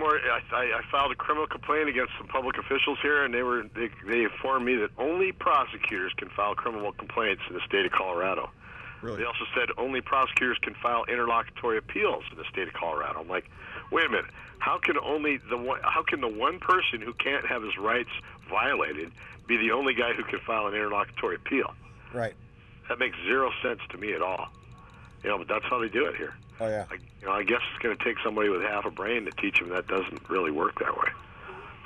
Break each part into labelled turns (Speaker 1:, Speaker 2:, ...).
Speaker 1: more. I filed a criminal complaint against some public officials here, and they informed me that only prosecutors can file criminal complaints in the state of Colorado.
Speaker 2: Really?
Speaker 1: They also said only prosecutors can file interlocutory appeals in the state of Colorado. I'm like, wait a minute. How can the one person who can't have his rights violated be the only guy who can file an interlocutory appeal?
Speaker 2: Right.
Speaker 1: That makes zero sense to me at all. But that's how they do it here.
Speaker 2: Oh, yeah.
Speaker 1: I guess it's going to take somebody with half a brain to teach them that doesn't really work that way.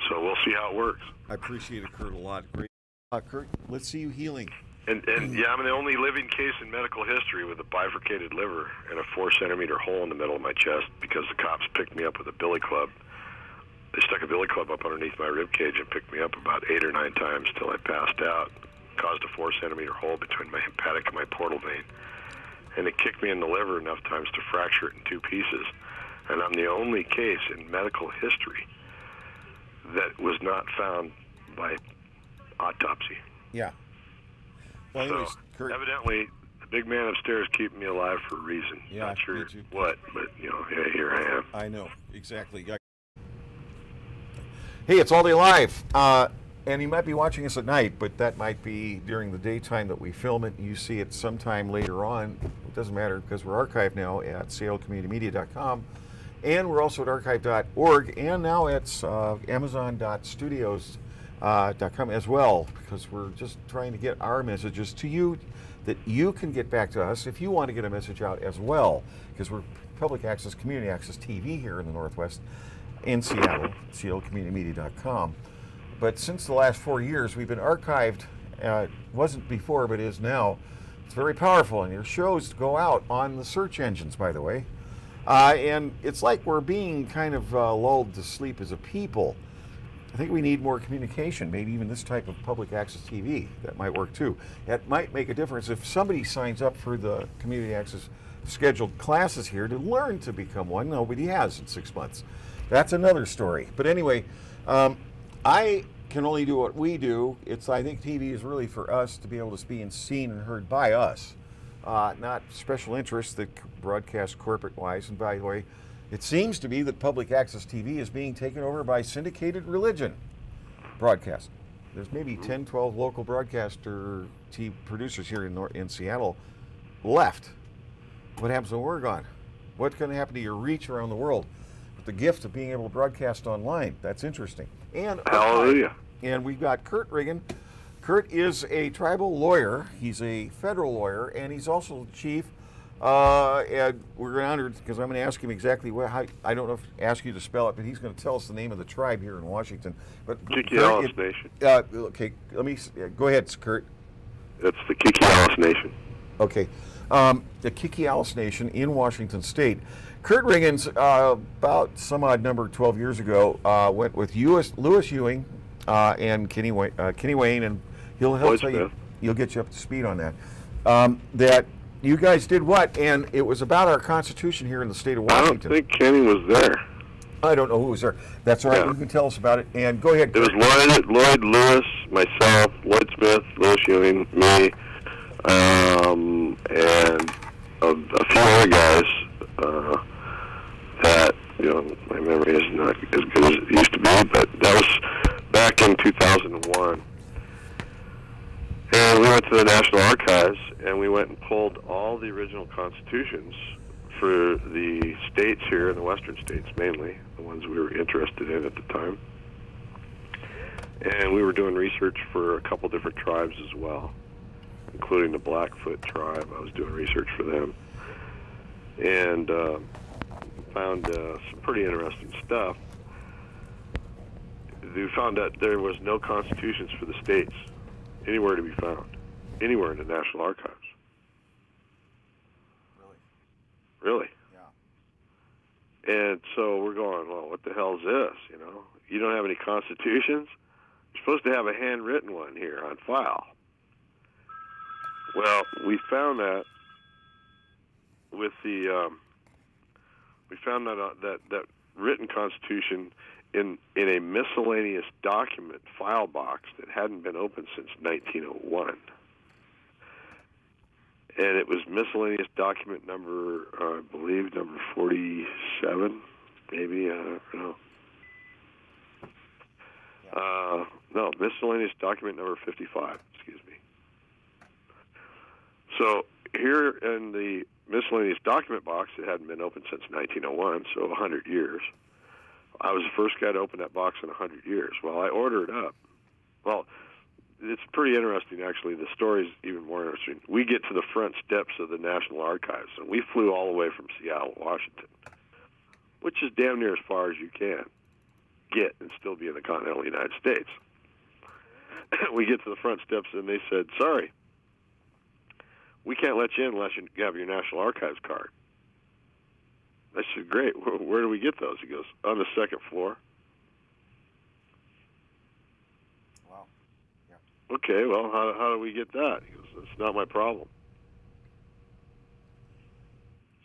Speaker 1: So we'll see how it works.
Speaker 2: I appreciate it, Kurt, a lot. Great. Kurt, let's see you healing.
Speaker 1: And yeah, I'm the only living case in medical history with a bifurcated liver and a 4-centimeter hole in the middle of my chest because the cops picked me up with a billy club. They stuck a billy club up underneath my rib cage and picked me up about 8 or 9 times till I passed out. Caused a 4-centimeter hole between my hepatic and my portal vein. And it kicked me in the liver enough times to fracture it in 2 pieces. And I'm the only case in medical history that was not found by autopsy.
Speaker 2: Yeah. Well, anyways,
Speaker 1: so,
Speaker 2: Kurt,
Speaker 1: evidently, the big man upstairs keeping me alive for a reason.
Speaker 2: Yeah,
Speaker 1: not sure what, but, yeah, here I am.
Speaker 2: I know, exactly. Hey, it's AllDayLive. And you might be watching us at night, but that might be during the daytime that we film it. You see it sometime later on. It doesn't matter because we're archived now at seattlecommunitymedia.com. And we're also at archive.org and now at amazon.studios.com as well, because we're just trying to get our messages to you that you can get back to us if you want to get a message out as well, because we're public access, community access TV here in the Northwest in Seattle, seattlecommunitymedia.com. But since the last 4 years, we've been archived. It wasn't before, but is now. It's very powerful, and your shows go out on the search engines, by the way. And it's like we're being kind of lulled to sleep as a people. I think we need more communication, maybe even this type of public access TV. That might work too. That might make a difference if somebody signs up for the community access scheduled classes here to learn to become one. Nobody has in 6 months. That's another story. But anyway, I can only do what we do. I think TV is really for us to be able to be seen and heard by us, not special interests that broadcast corporate-wise. And by the way, it seems to be that public access TV is being taken over by syndicated religion broadcast. There's maybe 10, 12 local broadcaster TV producers here in Seattle left. What happens when we're gone? What's going to happen to your reach around the world? With the gift of being able to broadcast online. That's interesting. And
Speaker 1: hallelujah.
Speaker 2: And we've got Kurt Riggin. Kurt is a tribal lawyer. He's a federal lawyer, and he's also the chief. And we're honored because I'm going to ask him exactly how. I don't know if ask you to spell it, but he's going to tell us the name of the tribe here in Washington. But
Speaker 1: Kikiallus Nation.
Speaker 2: Okay, let me go ahead, Kurt.
Speaker 1: It's the Kikiallus Nation.
Speaker 2: Okay, the Kikiallus Nation in Washington State. Kurt Riggin's about some odd number 12 years ago went with Lewis Ewing and Kenny Wayne, and he'll tell you. He'll get you up to speed on that. That you guys did what? And it was about our Constitution here in the state of Washington.
Speaker 1: I don't think Kenny was there.
Speaker 2: I don't know who was there. That's all right. Yeah. You can tell us about it. And go ahead.
Speaker 1: It was Lloyd Lewis, myself, Lloyd Smith, Lewis Ewing, me, and a few other guys. That my memory is not as good as it used to be, but that was back in 2001. And we went to the National Archives, and we went and pulled all the original constitutions for the states here, in the western states mainly, the ones we were interested in at the time. And we were doing research for a couple different tribes as well, including the Blackfoot tribe. I was doing research for them. And found some pretty interesting stuff. We found that there was no constitutions for the states anywhere to be found, anywhere in the National Archives. Really?
Speaker 2: Yeah.
Speaker 1: And so we're going, well, what the hell is this? You don't have any constitutions? You're supposed to have a handwritten one here on file. Well, we found that with the we found that written constitution in a miscellaneous document file box that hadn't been opened since 1901. And it was miscellaneous document number, I believe, number 47, maybe, I don't know. No, miscellaneous document number 55, excuse me. So here in the miscellaneous document box, it hadn't been opened since 1901, so 100 years. I was the first guy to open that box in 100 years. Well, I order it up. Well, it's pretty interesting, actually. The story's even more interesting. We get to the front steps of the National Archives, and we flew all the way from Seattle, Washington, which is damn near as far as you can get and still be in the continental United States. We get to the front steps, and they said, sorry, we can't let you in unless you have your National Archives card. I said, great, where do we get those? He goes, on the second floor.
Speaker 2: Wow. Yeah.
Speaker 1: Okay, well, how do we get that? He goes, it's not my problem.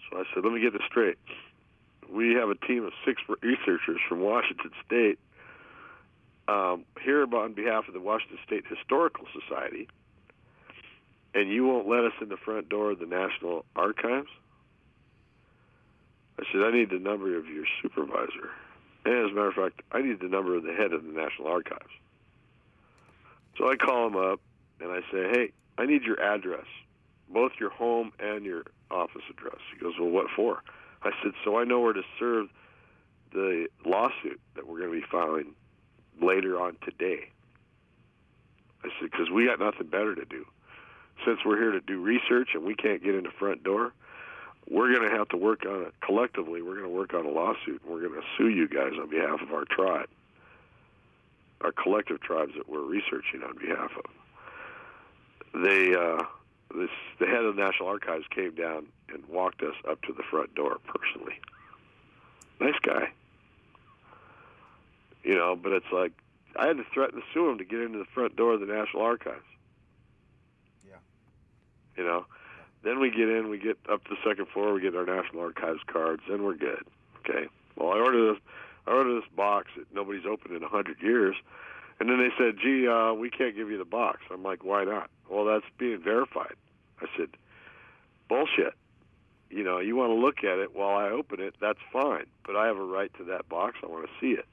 Speaker 1: So I said, let me get this straight. We have a team of 6 researchers from Washington State here on behalf of the Washington State Historical Society, and you won't let us in the front door of the National Archives? I said, I need the number of your supervisor. And as a matter of fact, I need the number of the head of the National Archives. So I call him up, and I say, hey, I need your address, both your home and your office address. He goes, well, what for? I said, so I know where to serve the lawsuit that we're going to be filing later on today. I said, because we got nothing better to do. Since we're here to do research and we can't get in the front door, we're going to have to work on it collectively. We're going to work on a lawsuit, and we're going to sue you guys on behalf of our tribe, our collective tribes that we're researching on behalf of. The head of the National Archives came down and walked us up to the front door personally. Nice guy. You know, but it's like, I had to threaten to sue him to get into the front door of the National Archives.
Speaker 2: Yeah.
Speaker 1: You know? Then we get in, we get up to the second floor, we get our National Archives cards, then we're good. Okay. Well, I ordered this box that nobody's opened in 100 years, and then they said, gee, we can't give you the box. I'm like, why not? Well, that's being verified. I said, bullshit. You know, you want to look at it while I open it, that's fine, but I have a right to that box. I want to see it.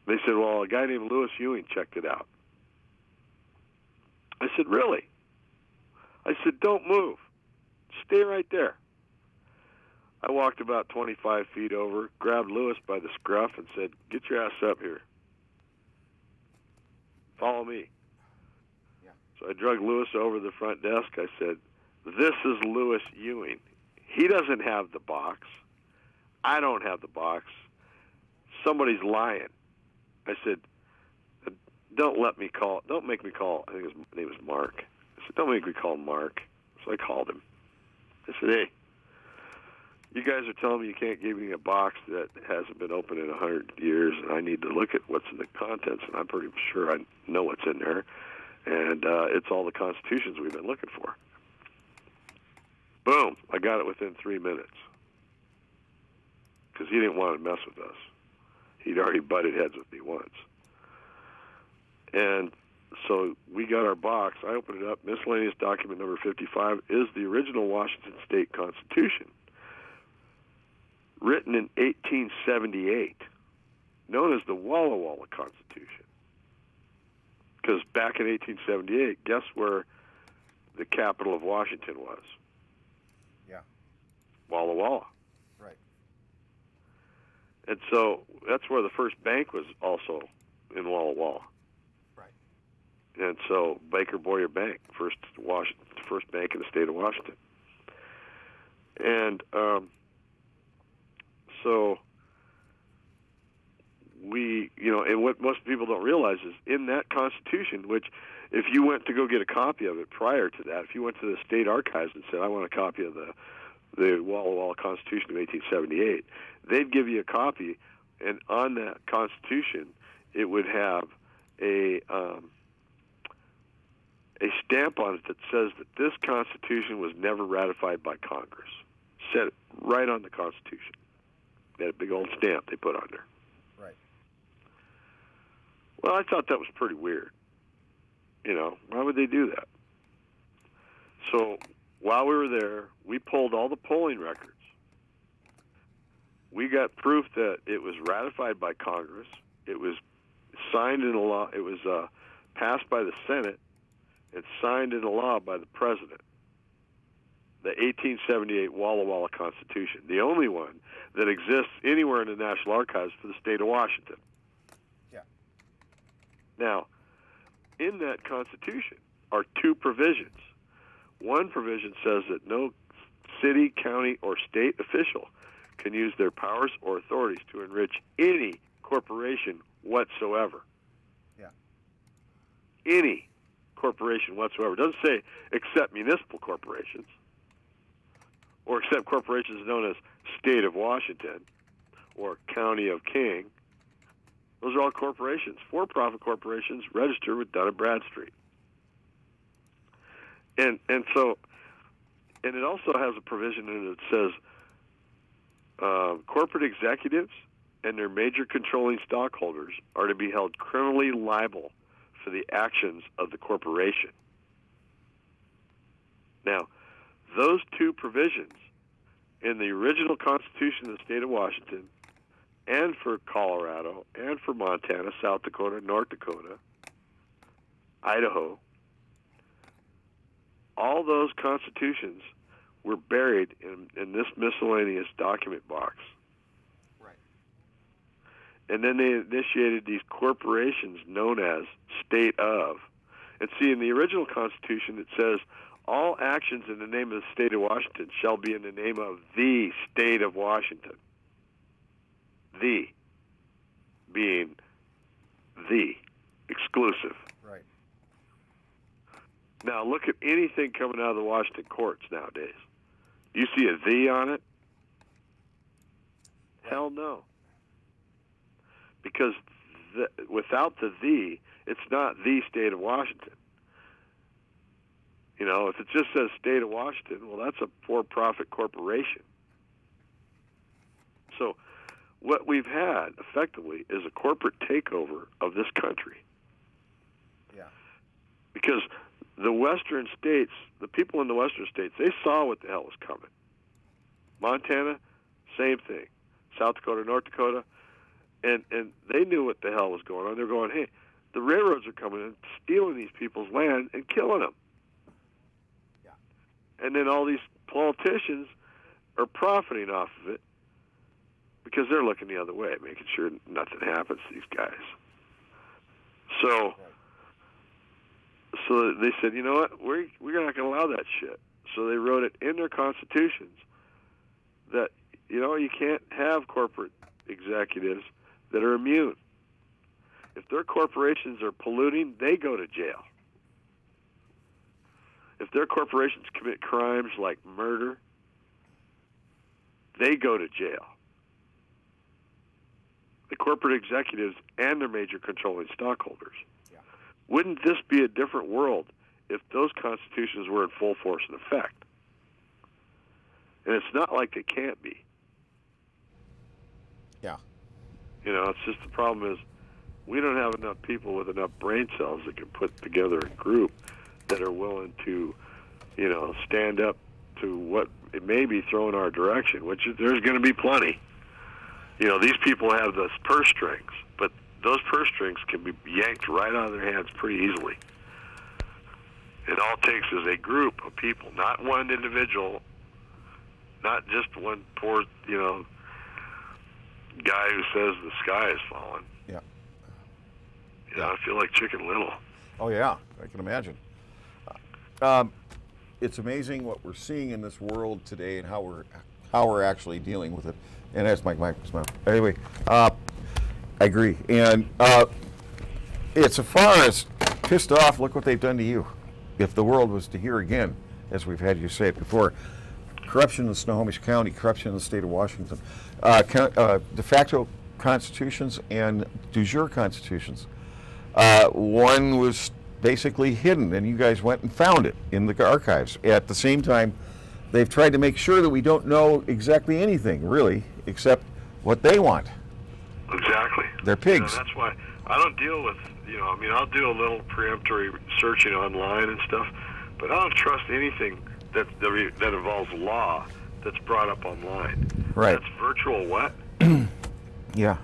Speaker 1: They said, well, a guy named Lewis Ewing checked it out. I said, really? I said, don't move. Stay right there. I walked about 25 feet over, grabbed Lewis by the scruff, and said, get your ass up here. Follow me.
Speaker 2: Yeah.
Speaker 1: So I dragged Lewis over to the front desk. I said, this is Lewis Ewing. He doesn't have the box. I don't have the box. Somebody's lying. I said, don't make me call, I think his name was Mark. I said, don't make me call Mark. So I called him. I said, hey, you guys are telling me you can't give me a box that hasn't been opened in 100 years, and I need to look at what's in the contents, and I'm pretty sure I know what's in there, and it's all the constitutions we've been looking for. Boom, I got it within 3 minutes, because he didn't want to mess with us. He'd already butted heads with me once. And so we got our box. I opened it up. Miscellaneous document number 55 is the original Washington State Constitution, written in 1878, known as the Walla Walla Constitution. Because back in 1878, guess where the capital of Washington was?
Speaker 2: Yeah.
Speaker 1: Walla Walla.
Speaker 2: Right.
Speaker 1: And so that's where the first bank was, also in Walla Walla.
Speaker 2: Right.
Speaker 1: And so Baker Boyer Bank, first bank in the state of Washington. And so we, and what most people don't realize is in that Constitution, which if you went to go get a copy of it prior to that, if you went to the state archives and said, I want a copy of the Walla Walla Constitution of 1878, they'd give you a copy, and on that Constitution, it would have a stamp on it that says that this Constitution was never ratified by Congress. Said it right on the Constitution. They had a big old stamp they put on there.
Speaker 2: Right.
Speaker 1: Well, I thought that was pretty weird. Why would they do that? So while we were there, we pulled all the polling records. We got proof that it was ratified by Congress. It was signed into law. It was passed by the Senate and signed into law by the President. The 1878 Walla Walla Constitution, the only one that exists anywhere in the National Archives for the state of Washington.
Speaker 2: Yeah.
Speaker 1: Now, in that Constitution are two provisions. One provision says that no city, county, or state official can use their powers or authorities to enrich any corporation whatsoever.
Speaker 2: Yeah.
Speaker 1: Any corporation whatsoever. It doesn't say except municipal corporations or except corporations known as State of Washington or County of King. Those are all corporations, for-profit corporations registered with Dun & Bradstreet. And it also has a provision in it that says corporate executives and their major controlling stockholders are to be held criminally liable for the actions of the corporation. Now, those two provisions in the original Constitution of the state of Washington and for Colorado and for Montana, South Dakota, North Dakota, Idaho, all those constitutions were buried in this miscellaneous document box.
Speaker 2: Right.
Speaker 1: And then they initiated these corporations known as state of. And see, in the original Constitution, it says, all actions in the name of the state of Washington shall be in the name of the state of Washington. The being the exclusive.
Speaker 2: Right.
Speaker 1: Now, look at anything coming out of the Washington courts nowadays. You see a "the" on it? Hell no. Because without the "the," it's not the state of Washington. You know, if it just says state of Washington, well, that's a for-profit corporation. So what we've had, effectively, is a corporate takeover of this country.
Speaker 2: Yeah.
Speaker 1: Because the western states, the people in the western states, they saw what the hell was coming. Montana, same thing. South Dakota, North Dakota, and they knew what the hell was going on. They're going, hey, the railroads are coming in, stealing these people's land and killing them.
Speaker 2: Yeah.
Speaker 1: And then all these politicians are profiting off of it because they're looking the other way, making sure nothing happens to these guys. So...
Speaker 2: Right.
Speaker 1: So they said, you know what, we're not going to allow that shit. So they wrote it in their constitutions that, you know, you can't have corporate executives that are immune. If their corporations are polluting, they go to jail. If their corporations commit crimes like murder, they go to jail. The corporate executives and their major controlling stockholders. Wouldn't this be a different world if those constitutions were in full force and effect? And it's not like they can't be.
Speaker 2: Yeah.
Speaker 1: You know, it's just the problem is we don't have enough people with enough brain cells that can put together a group that are willing to, you know, stand up to what it may be thrown our direction, which is, there's going to be plenty. You know, these people have the purse strings, but those purse strings can be yanked right out of their hands pretty easily. It all takes is a group of people, not one individual, not just one poor, you know, guy who says the sky is falling.
Speaker 2: Yeah.
Speaker 1: You know, I feel like Chicken Little.
Speaker 2: Oh, yeah, I can imagine. It's amazing what we're seeing in this world today and how we're actually dealing with it. And that's my microphone. Anyway, I agree. And it's as far as pissed off, look what they've done to you. If the world was to hear again, as we've had you say it before, corruption in Snohomish County, corruption in the state of Washington, de facto constitutions and de jure constitutions. One was basically hidden, and you guys went and found it in the archives. At the same time, they've tried to make sure that we don't know exactly anything, really, except what they want.
Speaker 1: Exactly.
Speaker 2: They're pigs.
Speaker 1: You know, that's why I don't deal with, you know, I mean, I'll do a little preemptory searching online and stuff, but I don't trust anything that involves law that's brought up online.
Speaker 2: Right.
Speaker 1: That's virtual what?
Speaker 2: Yeah.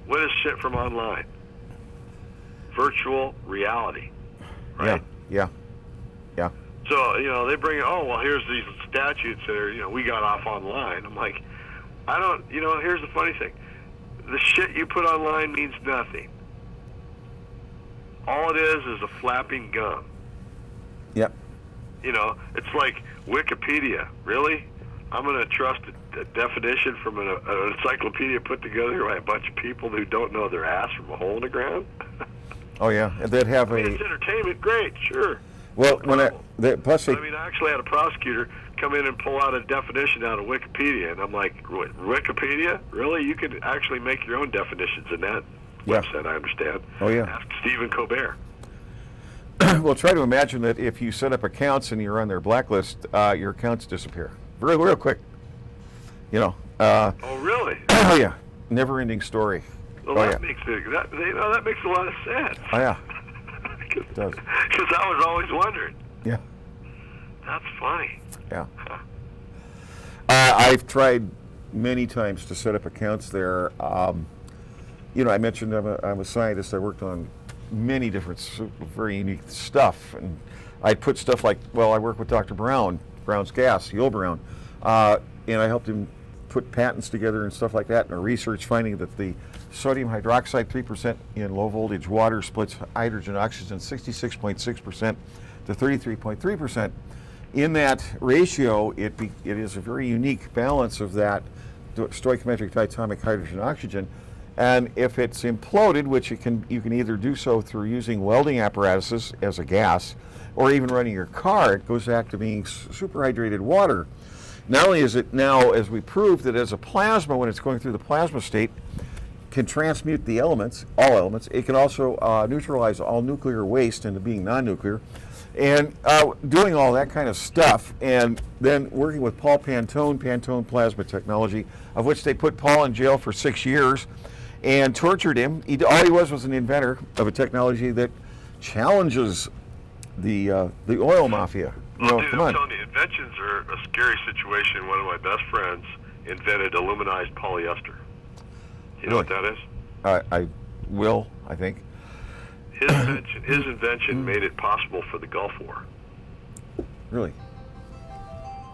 Speaker 1: What is shit from online? virtual reality, right?
Speaker 2: Yeah.
Speaker 1: So, they bring, oh, well, here's these statutes that are, we got off online. I'm like, here's the funny thing. The shit you put online means nothing. All it is a flapping gum.
Speaker 2: Yep.
Speaker 1: It's like Wikipedia. Really? I'm going to trust a definition from an encyclopedia put together by a bunch of people who don't know their ass from a hole in the ground?
Speaker 2: Oh, yeah. And they'd have
Speaker 1: it's entertainment. Great, sure.
Speaker 2: Well, plus
Speaker 1: I actually had a prosecutor come in and pull out a definition out of Wikipedia, and I'm like, Wikipedia? Really? You could actually make your own definitions in that website, I understand.
Speaker 2: Oh, yeah.
Speaker 1: Ask Stephen Colbert.
Speaker 2: Well, try to imagine that if you set up accounts and you're on their blacklist, your accounts disappear. Real quick.
Speaker 1: Oh, really?
Speaker 2: Oh, yeah. Never-ending story.
Speaker 1: Well, that makes that makes a lot of sense.
Speaker 2: Oh, yeah. It does.
Speaker 1: Because I was always wondering.
Speaker 2: Yeah.
Speaker 1: That's funny.
Speaker 2: Yeah. I've tried many times to set up accounts there. I mentioned I'm a scientist. I worked on many different very unique stuff, and I put stuff like, I work with Dr. Brown's gas, Yul Brown, and I helped him put patents together and stuff like that, and a research finding that the sodium hydroxide 3% in low voltage water splits hydrogen oxygen 66.6% to 33.3%. In that ratio, it is a very unique balance of that stoichiometric diatomic hydrogen oxygen. And if it's imploded, which you can either do so through using welding apparatuses as a gas, or even running your car, it goes back to being superhydrated water. Not only is it now, as we proved, that as a plasma, when it's going through the plasma state, can transmute the elements, all elements. It can also neutralize all nuclear waste into being non-nuclear. And doing all that kind of stuff, and then working with Paul Pantone Plasma Technology, of which they put Paul in jail for 6 years and tortured him. All he was an inventor of a technology that challenges the oil mafia.
Speaker 1: Well, dude, I'm telling you, inventions are a scary situation. One of my best friends invented aluminized polyester. You know what that is?
Speaker 2: I think.
Speaker 1: His invention made it possible for the Gulf War.
Speaker 2: Really?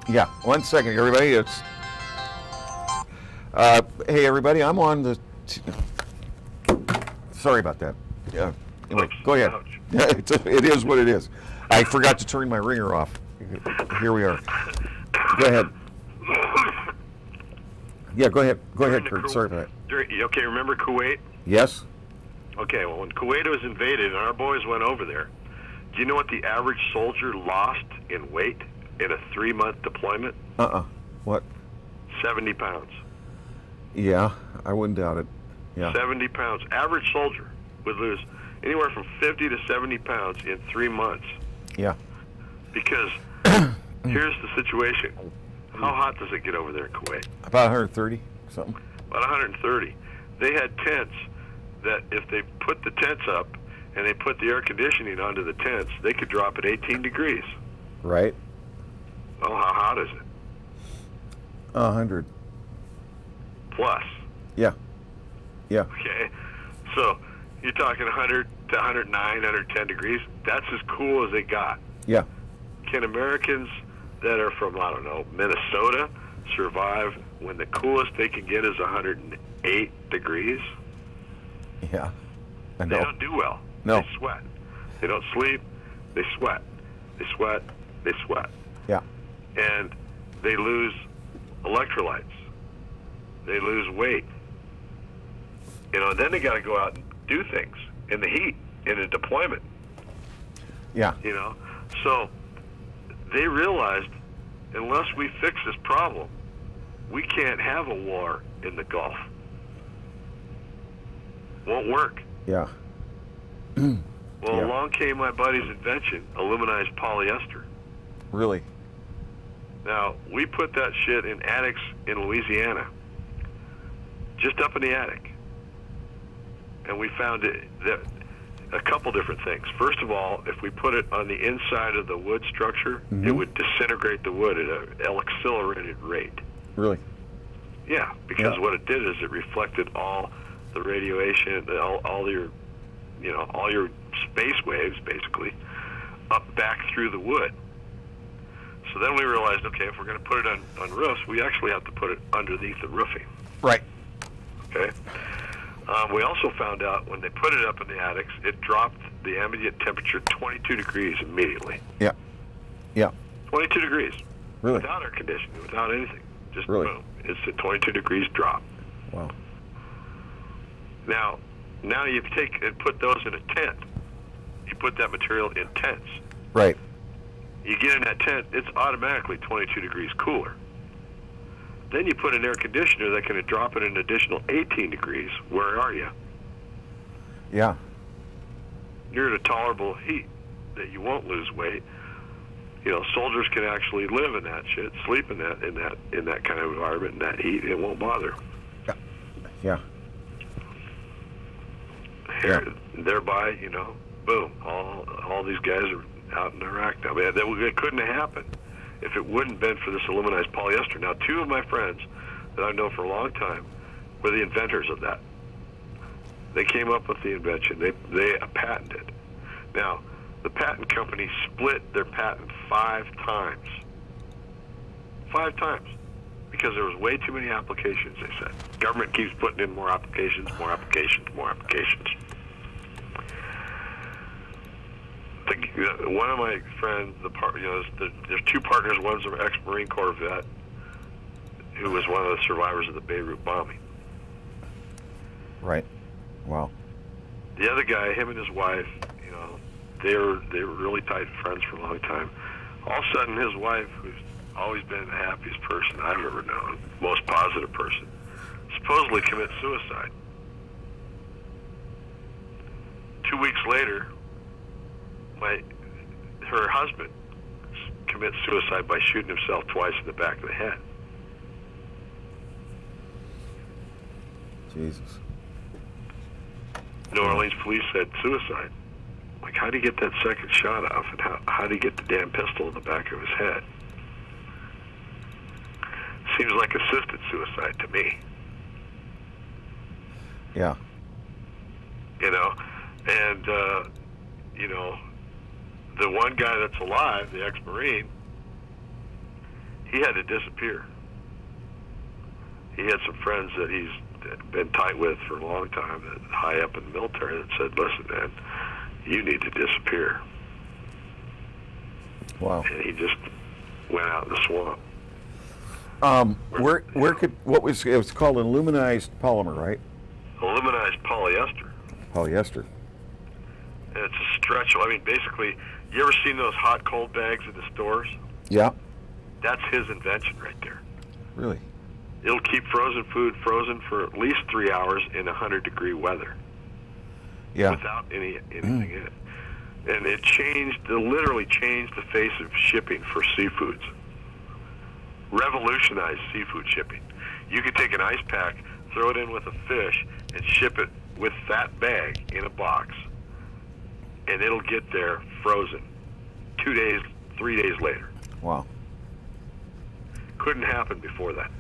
Speaker 2: Yeah. 1 second, everybody. It's hey, everybody. I'm on the. Sorry about that. Yeah. Anyway,
Speaker 1: oops,
Speaker 2: go ahead.
Speaker 1: Ouch.
Speaker 2: Yeah, it is what it is. I forgot to turn my ringer off. Here we are. Go ahead. Yeah, go ahead. Go ahead, Kurt. Sorry about that.
Speaker 1: Okay, remember Kuwait?
Speaker 2: Yes.
Speaker 1: Okay, well, when Kuwait was invaded and our boys went over there, do you know what the average soldier lost in weight in a 3-month deployment?
Speaker 2: What?
Speaker 1: 70 pounds.
Speaker 2: Yeah, I wouldn't doubt it. Yeah.
Speaker 1: 70 pounds. Average soldier would lose anywhere from 50 to 70 pounds in 3 months.
Speaker 2: Yeah.
Speaker 1: Because here's the situation. How hot does it get over there in Kuwait?
Speaker 2: About 130, something.
Speaker 1: About 130. They had tents that if they put the tents up and they put the air conditioning onto the tents, they could drop at 18 degrees.
Speaker 2: Right.
Speaker 1: Oh, how hot is it?
Speaker 2: 100.
Speaker 1: Plus.
Speaker 2: Yeah. Yeah.
Speaker 1: Okay. So you're talking 100 to 109, 110 degrees. That's as cool as they got.
Speaker 2: Yeah.
Speaker 1: Can Americans that are from, I don't know, Minnesota survive when the coolest they can get is 108 degrees?
Speaker 2: Yeah. I know.
Speaker 1: They don't do well.
Speaker 2: No.
Speaker 1: They sweat. They don't sleep. They sweat. They sweat. They sweat.
Speaker 2: Yeah.
Speaker 1: And they lose electrolytes. They lose weight. And then they got to go out and do things in the heat, in a deployment.
Speaker 2: Yeah.
Speaker 1: So they realized unless we fix this problem, we can't have a war in the Gulf. Won't work.
Speaker 2: Yeah.
Speaker 1: Well,
Speaker 2: Yeah.
Speaker 1: along came my buddy's invention, aluminized polyester.
Speaker 2: Really?
Speaker 1: Now, we put that shit in attics in Louisiana, just up in the attic. And we found that a couple different things. First of all, if we put it on the inside of the wood structure, it would disintegrate the wood at an accelerated rate.
Speaker 2: Really?
Speaker 1: Yeah, because what it did is it reflected all the radiation, all your, all your space waves, basically, up back through the wood. So then we realized, okay, if we're going to put it on roofs, we actually have to put it underneath the roofing.
Speaker 2: Right.
Speaker 1: Okay. We also found out when they put it up in the attics, it dropped the ambient temperature 22 degrees immediately.
Speaker 2: Yeah. Yeah.
Speaker 1: 22 degrees.
Speaker 2: Really?
Speaker 1: Without air conditioning, without anything. Just
Speaker 2: really?
Speaker 1: Boom. It's a 22 degrees drop.
Speaker 2: Wow.
Speaker 1: Now you take and put those in a tent. You put that material in tents.
Speaker 2: Right.
Speaker 1: You get in that tent, it's automatically 22 degrees cooler. Then you put an air conditioner that can drop it an additional 18 degrees. Where are you?
Speaker 2: Yeah.
Speaker 1: You're at a tolerable heat that you won't lose weight. Soldiers can actually live in that shit, sleep in that kind of environment, in that heat. It won't bother.
Speaker 2: Yeah.
Speaker 1: Thereby, boom, all these guys are out in Iraq now. Man, that couldn't have happened if it wouldn't have been for this aluminized polyester. Now, two of my friends that I've known for a long time were the inventors of that. They came up with the invention. They patented. Now, the patent company split their patent 5 times. 5 times. Because there was way too many applications, they said. Government keeps putting in more applications, more applications, more applications. One of my friends, there's 2 partners. One's an ex-Marine Corps vet who was one of the survivors of the Beirut bombing.
Speaker 2: Right. Wow.
Speaker 1: The other guy, him and his wife, they were really tight friends for a long time. All of a sudden, his wife, who's always been the happiest person I've ever known, most positive person, supposedly commits suicide. 2 weeks later, her husband commits suicide by shooting himself twice in the back of the head.
Speaker 2: Jesus.
Speaker 1: New Orleans police said suicide. Like, how did he get that second shot off, and how did he get the damn pistol in the back of his head? Seems like assisted suicide to me.
Speaker 2: Yeah.
Speaker 1: And the one guy that's alive, the ex-Marine, he had to disappear. He had some friends that he's been tight with for a long time, that high up in the military, that said, "Listen, man, you need to disappear."
Speaker 2: Wow.
Speaker 1: And he just went out in the swamp.
Speaker 2: It was called an aluminized polymer, right?
Speaker 1: Aluminized polyester.
Speaker 2: Polyester.
Speaker 1: And it's a stretch. I mean, basically, you ever seen those hot cold bags in the stores?
Speaker 2: Yeah.
Speaker 1: That's his invention right there.
Speaker 2: Really?
Speaker 1: It'll keep frozen food frozen for at least 3 hours in 100-degree weather.
Speaker 2: Yeah.
Speaker 1: Without anything in it. And it literally changed the face of shipping for seafoods. Revolutionized seafood shipping. You could take an ice pack, throw it in with a fish, and ship it with that bag in a box. And it'll get there frozen 2 days, 3 days later.
Speaker 2: Wow.
Speaker 1: Couldn't happen before that.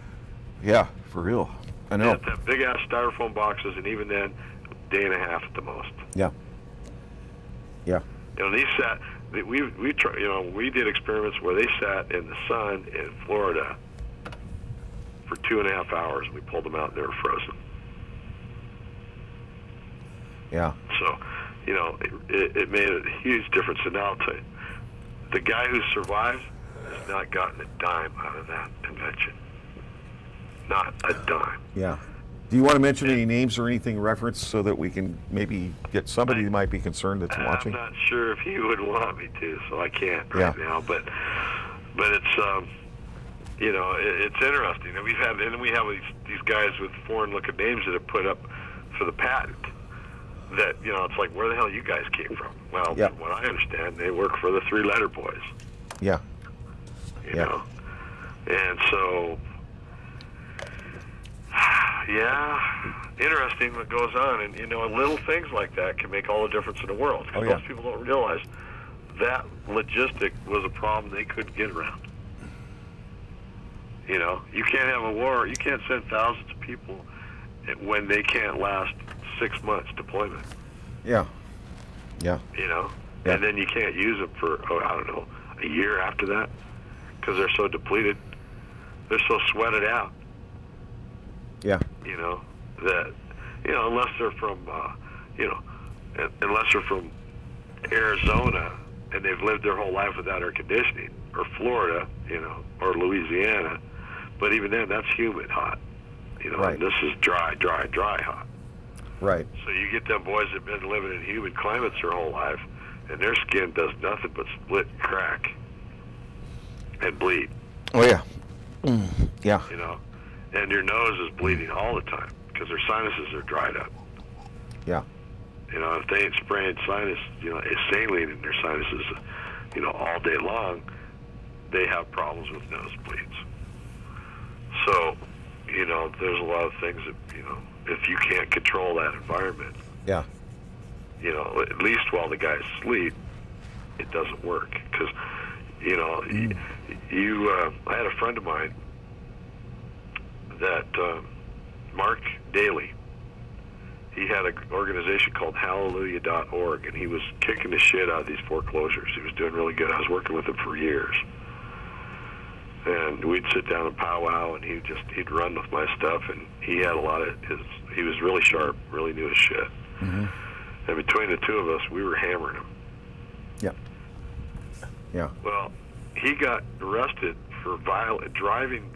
Speaker 2: Yeah, for real. I know.
Speaker 1: They have to have big-ass styrofoam boxes, and even then, day and a half at the most.
Speaker 2: Yeah. Yeah.
Speaker 1: We did experiments where they sat in the sun in Florida for 2.5 hours. We pulled them out, and they were frozen.
Speaker 2: Yeah.
Speaker 1: So, it made a huge difference. And now, the guy who survived has not gotten a dime out of that invention. Not a dime.
Speaker 2: Yeah. Do you want to mention any names or anything referenced so that we can maybe get somebody who might be concerned that's watching?
Speaker 1: I'm not sure if he would want me to, so I can't right now. But it's it's interesting. And we have these guys with foreign-looking names that have put up for the patent. That it's like, where the hell you guys came from? Well, from what I understand, they work for the Three-Letter Boys.
Speaker 2: Yeah.
Speaker 1: You know, and so. Yeah, interesting what goes on, and little things like that can make all the difference in the world. Most people don't realize that logistic was a problem they couldn't get around. You can't have a war. You can't send thousands of people when they can't last 6 months deployment.
Speaker 2: Yeah. Yeah.
Speaker 1: You know?
Speaker 2: Yeah.
Speaker 1: And then you can't use them for, I don't know, a year after that because they're so depleted. They're so sweated out.
Speaker 2: Yeah.
Speaker 1: You know, that, unless they're from, unless they're from Arizona and they've lived their whole life without air conditioning, or Florida, or Louisiana. But even then, that's humid hot.
Speaker 2: Right.
Speaker 1: And this is dry hot.
Speaker 2: Right.
Speaker 1: So you get them boys that have been living in humid climates their whole life, and their skin does nothing but split and crack and bleed.
Speaker 2: Oh, yeah. Yeah.
Speaker 1: And your nose is bleeding all the time because their sinuses are dried up.
Speaker 2: Yeah.
Speaker 1: If they ain't spraying saline in their sinuses, all day long, they have problems with nosebleeds. So, there's a lot of things that, if you can't control that environment,
Speaker 2: yeah,
Speaker 1: at least while the guys sleep, it doesn't work. Because, I had a friend of mine that, Mark Daly, he had an organization called Hallelujah.org, and he was kicking the shit out of these foreclosures. He was doing really good. I was working with him for years. And we'd sit down and powwow, and he'd run with my stuff, and he had a lot of he was really sharp, really knew his shit.
Speaker 2: Mm-hmm.
Speaker 1: And between the two of us, we were hammering him.
Speaker 2: Yeah. Yeah.
Speaker 1: Well, he got arrested for driving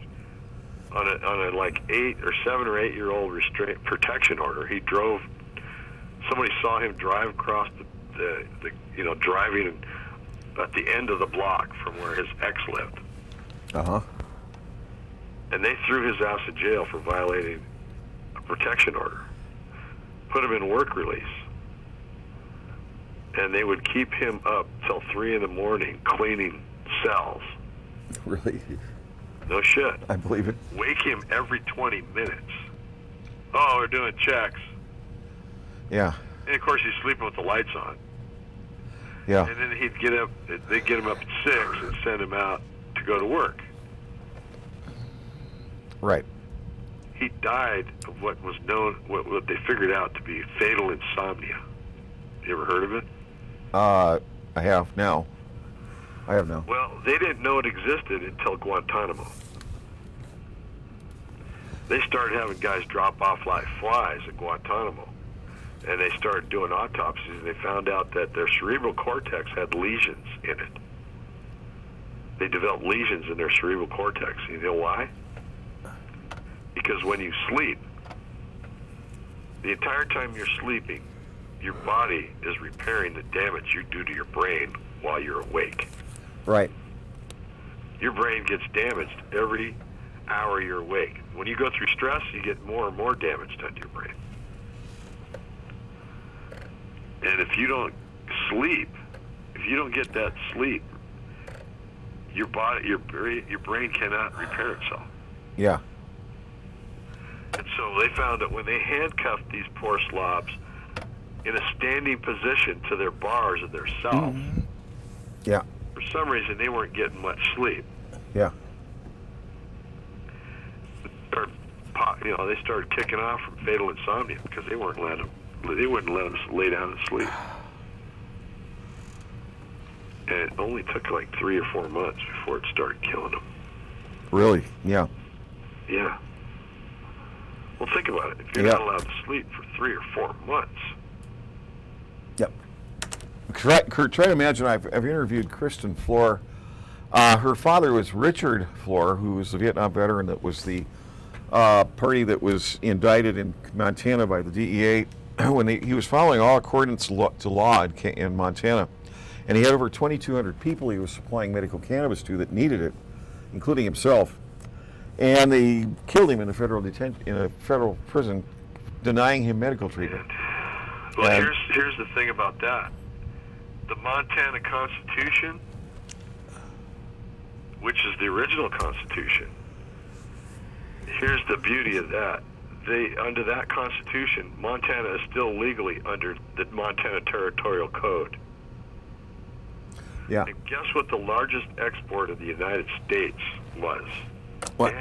Speaker 1: on a like 7 or 8 year old restraint protection order. He drove. Somebody saw him drive across the driving at the end of the block from where his ex lived.
Speaker 2: Uh-huh.
Speaker 1: And they threw his ass in jail for violating a protection order. Put him in work release. And they would keep him up till 3 in the morning cleaning cells.
Speaker 2: Really?
Speaker 1: No shit.
Speaker 2: I believe it.
Speaker 1: Wake him every 20 minutes. Oh, we're doing checks.
Speaker 2: Yeah.
Speaker 1: And of course he's sleeping with the lights on.
Speaker 2: Yeah.
Speaker 1: And then they'd get him up at 6 and send him out to go to work.
Speaker 2: Right.
Speaker 1: He died of what was known, what they figured out to be fatal insomnia. You ever heard of it?
Speaker 2: I have now.
Speaker 1: Well, they didn't know it existed until Guantanamo. They started having guys drop off like flies at Guantanamo. And they started doing autopsies, and they found out that their cerebral cortex had lesions in it. They developed lesions in their cerebral cortex. You know why? Because when you sleep, the entire time you're sleeping, your body is repairing the damage you do to your brain while you're awake.
Speaker 2: Right.
Speaker 1: Your brain gets damaged every hour you're awake. When you go through stress, you get more and more damage done to your brain. And if you don't sleep, if you don't get that sleep, your brain cannot repair itself.
Speaker 2: Yeah.
Speaker 1: And so they found that when they handcuffed these poor slobs in a standing position to their bars of their cells,
Speaker 2: yeah,
Speaker 1: for some reason they weren't getting much sleep.
Speaker 2: Yeah.
Speaker 1: They started kicking off from fatal insomnia because they wouldn't let them lay down and sleep. And it only took like 3 or 4 months before it started killing them.
Speaker 2: Really? Yeah.
Speaker 1: Yeah. Well, think about it. If you're not allowed to sleep for 3 or 4 months.
Speaker 2: Yep. Try to imagine. I've interviewed Kristen Floor. Her father was Richard Floor, who was a Vietnam veteran that was the party that was indicted in Montana by the DEA when he was following all accordance to law in Montana. And he had over 2,200 people he was supplying medical cannabis to that needed it, including himself. And they killed him in a federal prison, denying him medical treatment.
Speaker 1: Well, here's the thing about that. The Montana Constitution, which is the original Constitution, here's the beauty of that. Under that Constitution, Montana is still legally under the Montana Territorial Code.
Speaker 2: Yeah.
Speaker 1: And guess what the largest export of the United States was?
Speaker 2: What?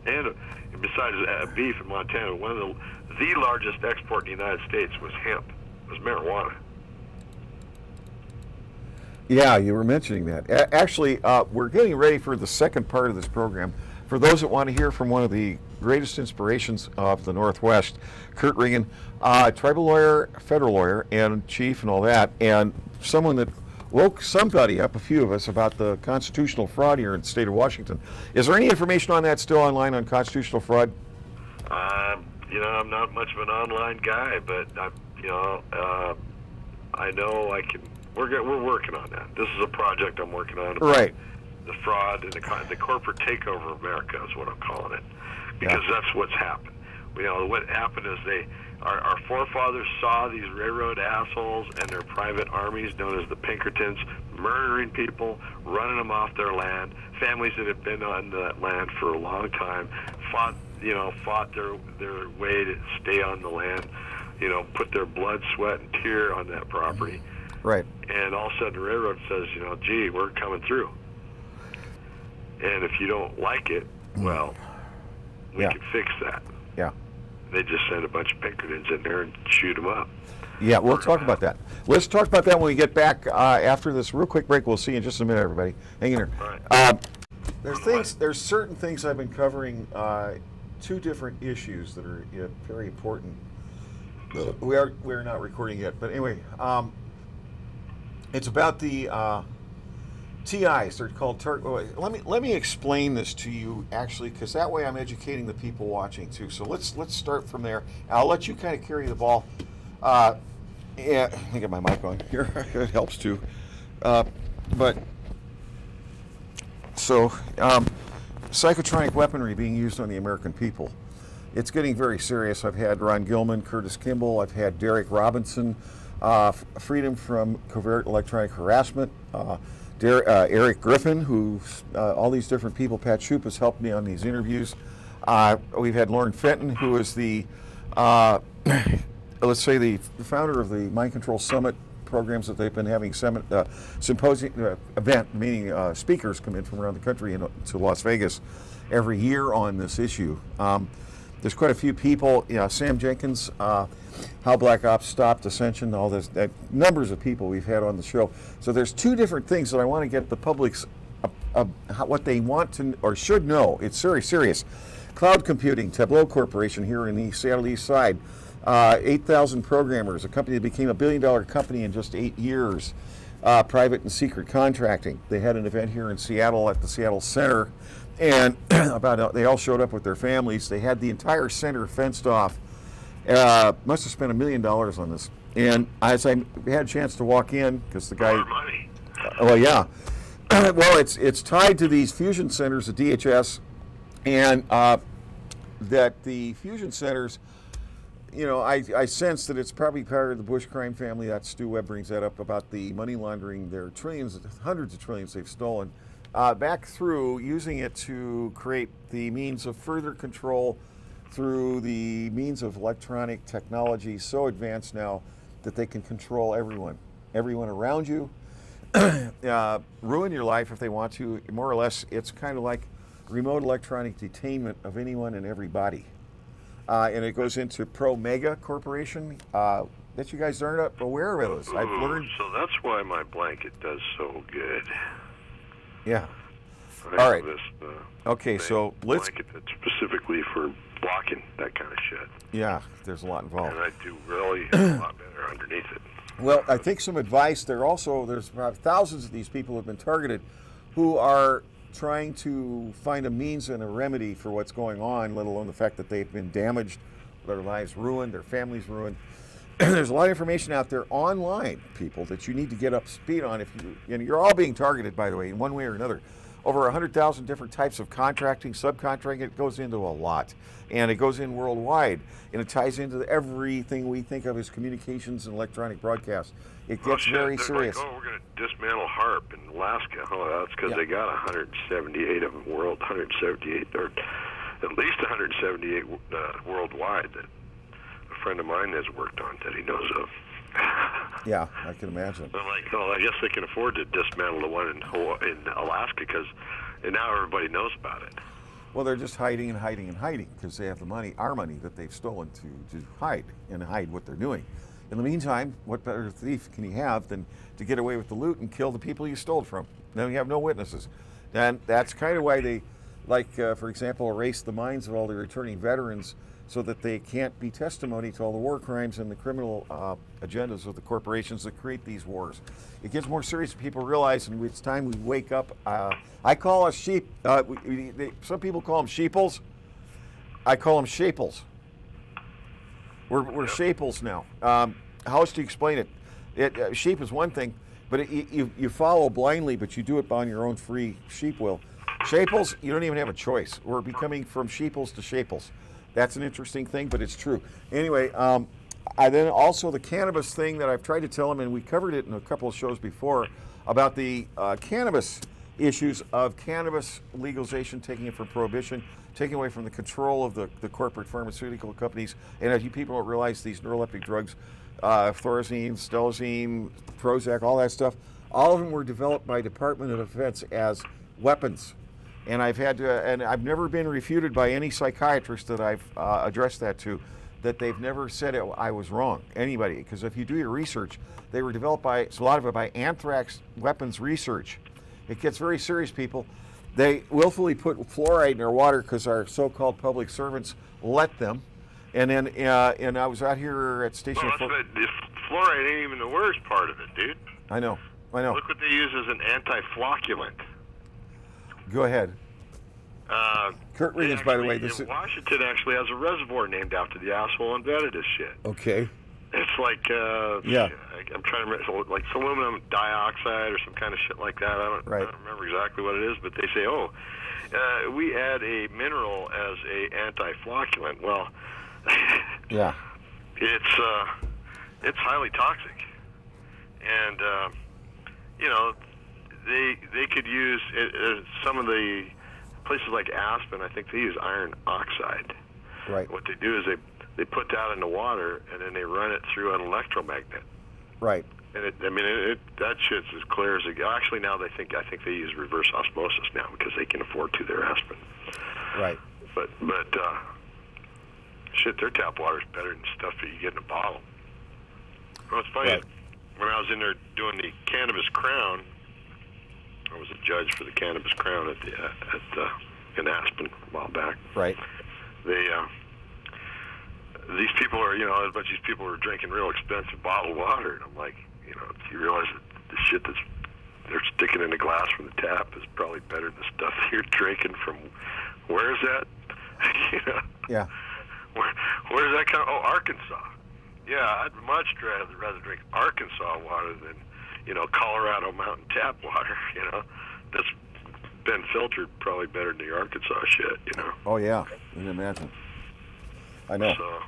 Speaker 1: And besides beef in Montana, one of the largest export in the United States was hemp, was marijuana.
Speaker 2: Yeah, you were mentioning that. Actually, we're getting ready for the second part of this program. For those that want to hear from one of the greatest inspirations of the Northwest, Kurt Riggin, tribal lawyer, federal lawyer, and chief and all that, and someone that woke somebody up, a few of us, about the constitutional fraud here in the state of Washington. Is there any information on that still online on constitutional fraud?
Speaker 1: You know, I'm not much of an online guy, but I know I can. We're working on that. This is a project I'm working on.
Speaker 2: Right.
Speaker 1: The fraud and the corporate takeover of America is what I'm calling it, because that's what's happened. You know, what happened is our forefathers saw these railroad assholes and their private armies, known as the Pinkertons, murdering people, running them off their land. Families that had been on that land for a long time fought their way to stay on the land. You know, put their blood, sweat, and tear on that property.
Speaker 2: Right.
Speaker 1: And all of a sudden the railroad says, you know, gee, we're coming through. And if you don't like it, well, we can fix that.
Speaker 2: Yeah.
Speaker 1: They just send a bunch of Pinkertons in there and shoot them up.
Speaker 2: Yeah, we'll talk about that. Let's talk about that when we get back after this real quick break. We'll see you in just a minute, everybody. Hang in there. Right. There's certain things I've been covering, two different issues that are very important. We're not recording yet, but anyway, it's about the TIs. They're called let me explain this to you, actually, because that way I'm educating the people watching too. So let's start from there. I'll let you kind of carry the ball. Yeah, let me get my mic on here. It helps too. But so psychotronic weaponry being used on the American people. It's getting very serious. I've had Ron Gilman, Curtis Kimball. I've had Derek Robinson, Freedom from Covert Electronic Harassment. Eric Griffin, who all these different people. Pat Shoup has helped me on these interviews. We've had Lauren Fenton, who is the, let's say, the founder of the Mind Control Summit programs that they've been having symposium event, meaning speakers come in from around the country to Las Vegas every year on this issue. There's quite a few people, Sam Jenkins, How Black Ops Stopped Ascension, all this, numbers of people we've had on the show. So there's two different things that I want to get the public's, what they want to or should know. It's very serious. Cloud computing, Tableau Corporation here in the Seattle East Side, 8,000 programmers, a company that became a billion-dollar company in just 8 years. Private and secret contracting. They had an event here in Seattle at the Seattle Center, and they all showed up with their families. They had the entire center fenced off. Must have spent $1 million on this. And as I had a chance to walk in, because the guy,
Speaker 1: money.
Speaker 2: Well, yeah, well, it's tied to these fusion centers, the DHS, and that the fusion centers, I sense that it's probably part of the Bush crime family. That Stu Webb brings that up about the money laundering, their trillions, hundreds of trillions they've stolen. Back through using it to create the means of further control through the means of electronic technology so advanced now that they can control everyone around you, ruin your life if they want to. More or less, it's kind of like remote electronic detainment of anyone and everybody. And it goes into Pro Mega Corporation that you guys aren't aware of this. I've learned.
Speaker 1: So that's why my blanket does so good.
Speaker 2: Yeah. All right.
Speaker 1: This,
Speaker 2: okay, so let's.
Speaker 1: Blanket that's specifically for blocking that kind of shit.
Speaker 2: Yeah, there's a lot involved.
Speaker 1: And I do really a lot better underneath it.
Speaker 2: Well, I think some advice. There's about thousands of these people who have been targeted, who are trying to find a means and a remedy for what's going on, let alone the fact that they've been damaged, their lives ruined, their families ruined. There's a lot of information out there online, people, that you need to get up to speed on. You're all being targeted, by the way, in one way or another. Over 100,000 different types of contracting, subcontracting. It goes into a lot, and it goes in worldwide, and it ties into everything we think of as communications and electronic broadcast. It gets very serious.
Speaker 1: Like, we're going to dismantle HARP in Alaska. Oh, that's because they got 178 of them 178, or at least 178 worldwide that a friend of mine has worked on that he knows of.
Speaker 2: Yeah, I can imagine.
Speaker 1: I'm like, I guess they can afford to dismantle the one in Alaska because now everybody knows about it.
Speaker 2: Well, they're just hiding and hiding and hiding because they have the money, our money, that they've stolen to hide what they're doing. In the meantime, what better thief can you have than to get away with the loot and kill the people you stole from? Then you have no witnesses. And that's kind of why they, like, for example, erase the minds of all the returning veterans so that they can't be testimony to all the war crimes and the criminal agendas of the corporations that create these wars. It gets more serious. People realize, and it's time we wake up. I call us sheep. Some people call them sheeples. I call them shaples. We're shaples now. How else do you explain it? Sheep is one thing, but you follow blindly, but you do it on your own free sheep will. Shaples, you don't even have a choice. We're becoming from sheeples to shaples. That's an interesting thing, but it's true. Anyway, then also the cannabis thing that I've tried to tell them, and we covered it in a couple of shows before, about the cannabis issues of cannabis legalization, taking it from prohibition, taking away from the control of the corporate pharmaceutical companies. And as you people don't realize, these neuroleptic drugs, Thorazine, Stelzine, Prozac, all that stuff, all of them were developed by Department of Defense as weapons. And I've never been refuted by any psychiatrist that I've addressed that to, that they've never said I was wrong, anybody. Because if you do your research, they were developed by, a lot of it by anthrax weapons research. It gets very serious, people. They willfully put fluoride in their water because our so-called public servants let them. And then, and I was out here at Station...
Speaker 1: Well, fluoride ain't even the worst part of it, dude.
Speaker 2: I know.
Speaker 1: Look what they use as an anti-flocculant.
Speaker 2: Go ahead. Kurt Riggins, by the way.
Speaker 1: Washington actually has a reservoir named after the asshole invented this shit.
Speaker 2: Okay.
Speaker 1: It's like,
Speaker 2: yeah.
Speaker 1: I'm trying to remember, like aluminum dioxide or some kind of shit like that. I don't remember exactly what it is, but they say, we add a mineral as a anti-flocculant. Well,
Speaker 2: yeah,
Speaker 1: it's highly toxic, and they could use some of the places like Aspen. I think they use iron oxide.
Speaker 2: Right.
Speaker 1: What they do is they put that in the water and then they run it through an electromagnet.
Speaker 2: Right.
Speaker 1: And that shit's as clear as it goes. Actually, now I think they use reverse osmosis now because they can afford to. Their Aspen.
Speaker 2: Right.
Speaker 1: But shit, their tap water's better than stuff that you get in a bottle. Well, it's funny.
Speaker 2: Right.
Speaker 1: When I was in there doing the Cannabis Crown, I was a judge for the Cannabis Crown in Aspen a while back.
Speaker 2: Right.
Speaker 1: These people are, a bunch of these people are drinking real expensive bottled water, and I'm like, do you realize that the shit they're sticking in the glass from the tap is probably better than the stuff that you're drinking from, where is that?
Speaker 2: Yeah.
Speaker 1: Where does that come? Oh, Arkansas. Yeah, I'd much rather drink Arkansas water than, Colorado mountain tap water, That's been filtered probably better than the Arkansas shit,
Speaker 2: Oh, yeah. You can imagine. I know.
Speaker 1: So,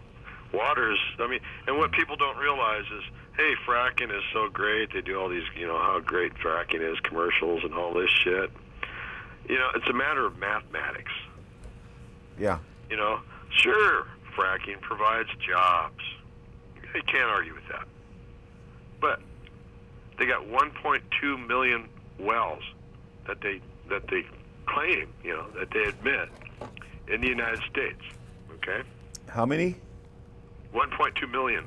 Speaker 1: water's, and what people don't realize is, hey, fracking is so great. They do all these, how great fracking is, commercials and all this shit. It's a matter of mathematics.
Speaker 2: Yeah.
Speaker 1: Sure, fracking provides jobs. You can't argue with that. But they got 1.2 million wells that they claim, that they admit in the United States. Okay?
Speaker 2: How many?
Speaker 1: 1.2 million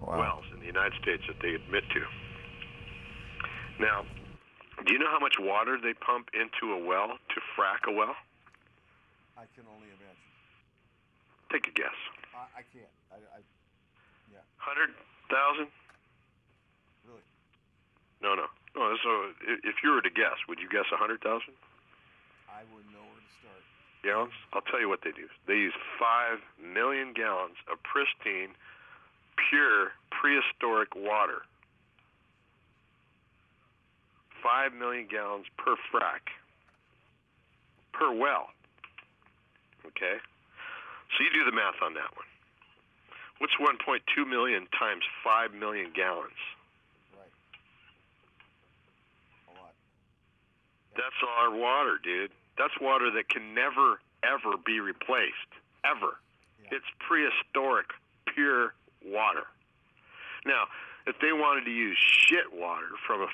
Speaker 2: wow.
Speaker 1: wells in the United States that they admit to. Now, do you know how much water they pump into a well to frack a well?
Speaker 2: I can only imagine.
Speaker 1: Take a guess.
Speaker 2: I can't. Yeah.
Speaker 1: 100,000?
Speaker 2: Really?
Speaker 1: No. So if you were to guess, would you guess 100,000?
Speaker 2: I wouldn't know where to start.
Speaker 1: Gallons? I'll tell you what they do. They use 5 million gallons of pristine, pure, prehistoric water. 5 million gallons per frack, per well. Okay? So you do the math on that one. What's 1.2 million times 5 million gallons?
Speaker 2: Right. A lot.
Speaker 1: Yeah. That's our water, dude. That's water that can never, ever be replaced. Ever. Yeah. It's prehistoric, pure water. Now, if they wanted to use shit water from a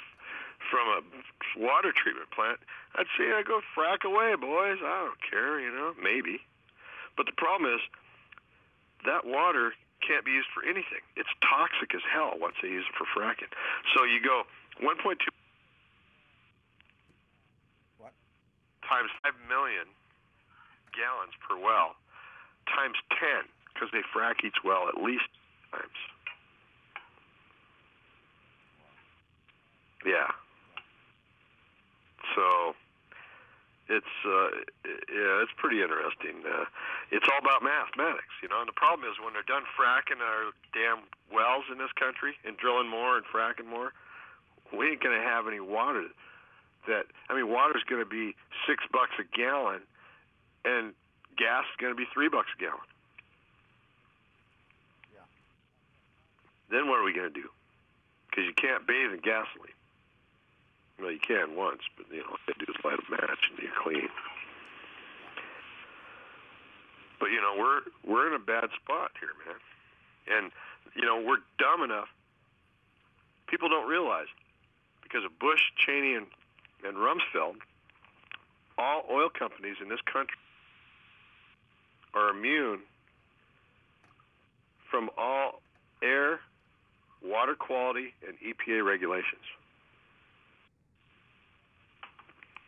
Speaker 1: water treatment plant, I'd say, go frack away, boys. I don't care, maybe. But the problem is, that water can't be used for anything. It's toxic as hell once they use it for fracking. So you go 1.2 times 5 million gallons per well times 10, because they frack each well at least times. Yeah. So it's pretty interesting. It's all about mathematics, you know. And the problem is when they're done fracking our damn wells in this country and drilling more and fracking more, we ain't gonna have any water. Water's gonna be $6 a gallon, and gas is gonna be $3 a gallon.
Speaker 2: Yeah.
Speaker 1: Then what are we gonna do? Because you can't bathe in gasoline. Well, you can once, but you know, all you do is light a match and you're clean. But you know, we're in a bad spot here, man. And you know, we're dumb enough. People don't realize, because of Bush, Cheney, and Rumsfeld, all oil companies in this country are immune from all air, water quality, and EPA regulations.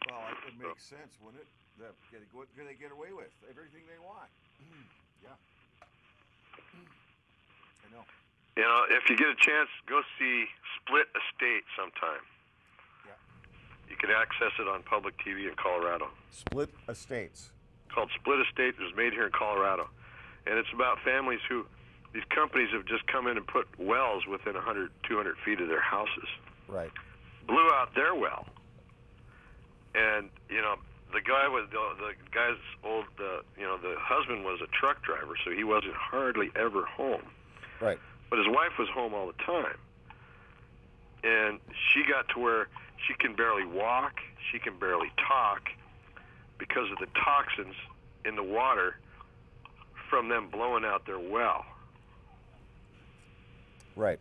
Speaker 2: Well, it would make sense, wouldn't it? What can they get away with? Everything they want. Yeah. I know.
Speaker 1: You know, if you get a chance, go see Split Estate sometime.
Speaker 2: Yeah.
Speaker 1: You can access it on public TV in Colorado.
Speaker 2: Split Estates.
Speaker 1: Called Split Estate. It was made here in Colorado. And it's about families who, these companies have just come in and put wells within 100, 200 feet of their houses.
Speaker 2: Right.
Speaker 1: Blew out their well. And, you know, the guy was, the guy's old, you know, the husband was a truck driver, so he wasn't hardly ever home.
Speaker 2: Right.
Speaker 1: But his wife was home all the time. And she got to where she can barely walk, she can barely talk, because of the toxins in the water from them blowing out their well.
Speaker 2: Right.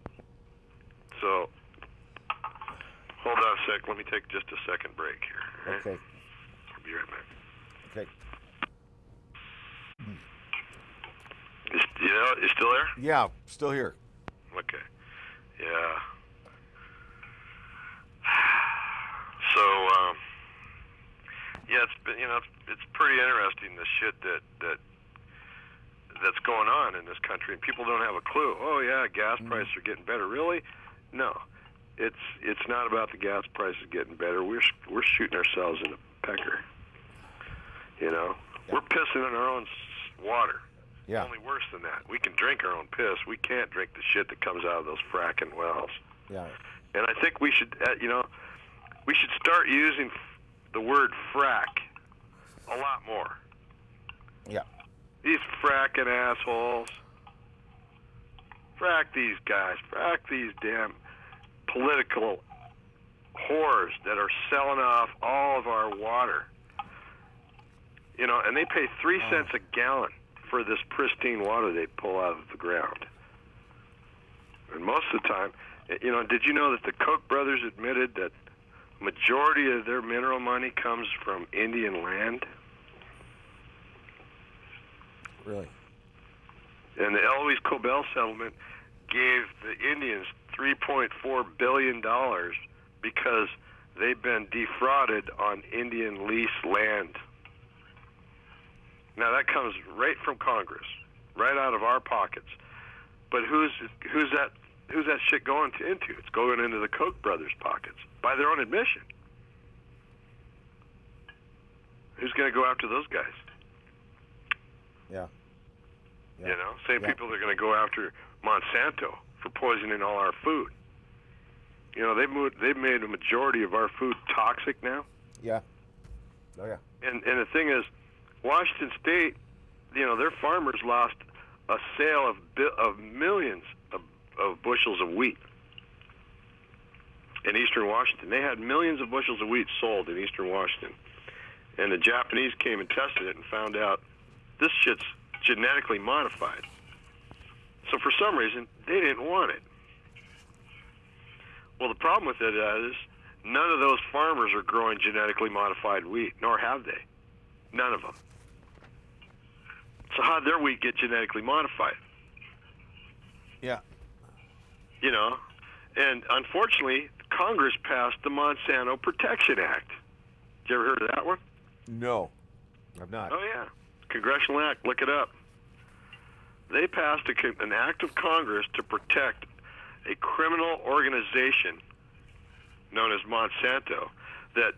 Speaker 1: So, hold on a sec. Let me take just a second break here. Right?
Speaker 2: Okay.
Speaker 1: I'll be right back.
Speaker 2: Okay.
Speaker 1: You still there?
Speaker 2: Yeah, still here.
Speaker 1: Okay. Yeah. So, yeah, it's been, you know, it's pretty interesting, the shit that's going on in this country, and people don't have a clue. Oh yeah, gas prices are getting better. Really? No. It's not about the gas prices getting better. We're shooting ourselves in the pecker. You know, we're pissing in our own water.
Speaker 2: Yeah.
Speaker 1: Only worse than that. We can drink our own piss. We can't drink the shit that comes out of those fracking wells.
Speaker 2: Yeah.
Speaker 1: And I think we should, you know, we should start using the word frack a lot more.
Speaker 2: Yeah.
Speaker 1: These fracking assholes. Frack these guys. Frack these damn political whores that are selling off all of our water. You know, and they pay 3 cents a gallon for this pristine water they pull out of the ground. And most of the time, you know, did you know that the Koch brothers admitted that majority of their mineral money comes from Indian land?
Speaker 2: Really?
Speaker 1: And the Eloise Cobell settlement gave the Indians $3.4 billion because they've been defrauded on Indian lease land. Now that comes right from Congress, right out of our pockets. But who's that shit going into? It's going into the Koch brothers' pockets by their own admission. Who's going to go after those guys?
Speaker 2: Yeah. Yeah.
Speaker 1: You know, same people that are going to go after Monsanto for poisoning all our food. You know, they've made a majority of our food toxic now.
Speaker 2: Yeah. Oh yeah.
Speaker 1: And the thing is, Washington State, you know, their farmers lost a sale of millions of bushels of wheat in eastern Washington. They had millions of bushels of wheat sold in eastern Washington. And the Japanese came and tested it and found out this shit's genetically modified. So for some reason, they didn't want it. Well, the problem with it is none of those farmers are growing genetically modified wheat, nor have they. None of them. So how did their wheat get genetically modified?
Speaker 2: Yeah.
Speaker 1: You know, and unfortunately, Congress passed the Monsanto Protection Act. Did you ever heard of that one?
Speaker 2: No, I've not.
Speaker 1: Oh, yeah. Congressional Act. Look it up. They passed an act of Congress to protect a criminal organization known as Monsanto. That,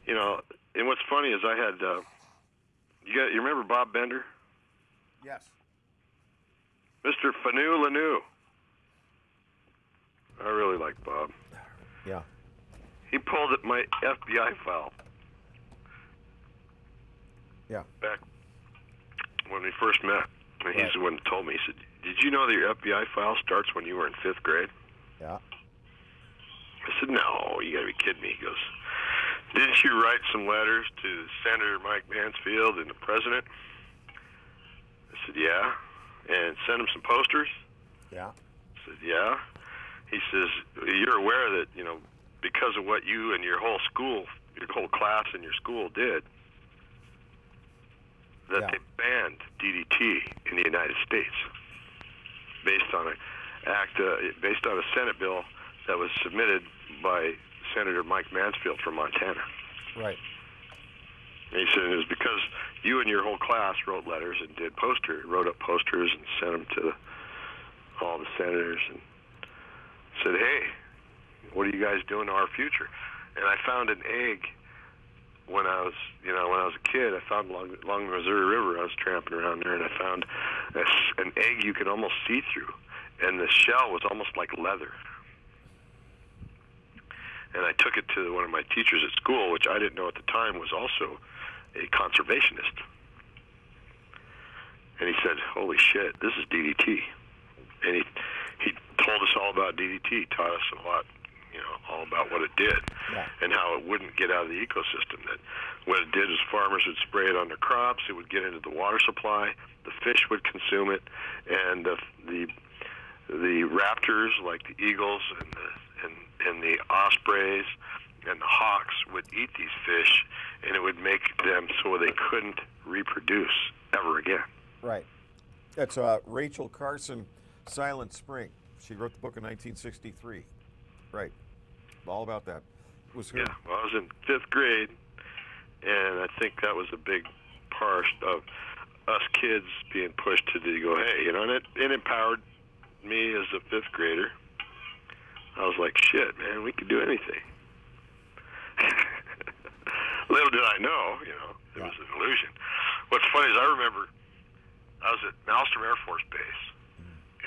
Speaker 1: you know, and what's funny is I had, you remember Bob Bender?
Speaker 2: Yes.
Speaker 1: Mr. Fanu Lanu. I really like Bob.
Speaker 2: Yeah.
Speaker 1: He pulled at my FBI file.
Speaker 2: Yeah.
Speaker 1: Back when we first met. And he's the one who told me. He said, "Did you know that your FBI file starts when you were in 5th grade?"
Speaker 2: Yeah.
Speaker 1: I said, "No, you got to be kidding me." He goes, "Didn't you write some letters to Senator Mike Mansfield and the president?" I said, "Yeah." "And send him some posters?"
Speaker 2: Yeah.
Speaker 1: I said, "Yeah." He says, "You're aware that, you know, because of what you and your whole school, your whole class and your school did, that they banned DDT in the United States based on based on a Senate bill that was submitted by Senator Mike Mansfield from Montana."
Speaker 2: Right.
Speaker 1: And he said it was because you and your whole class wrote letters and wrote up posters and sent them to all the senators and said, "Hey, what are you guys doing to our future?" And I found an egg when I was a kid. I found along the Missouri River. I was tramping around there, and I found an egg you could almost see through, and the shell was almost like leather. And I took it to one of my teachers at school, which I didn't know at the time was also a conservationist. And he said, "Holy shit, this is DDT." And he told us all about DDT, taught us a lot, you know, all about what it did and how it wouldn't get out of the ecosystem. That what it did is farmers would spray it on their crops, it would get into the water supply, the fish would consume it, and the raptors like the eagles and the ospreys and the hawks would eat these fish, and it would make them so they couldn't reproduce ever again.
Speaker 2: Right. That's Rachel Carson, Silent Spring. She wrote the book in 1963. Right. All about that. It was her.
Speaker 1: Yeah. Well, I was in 5th grade, and I think that was a big part of us kids being pushed to go, hey, you know, and it empowered me as a 5th grader. I was like, shit, man, we could do anything. Little did I know, you know, it was an illusion. What's funny is I remember I was at Malmstrom Air Force Base,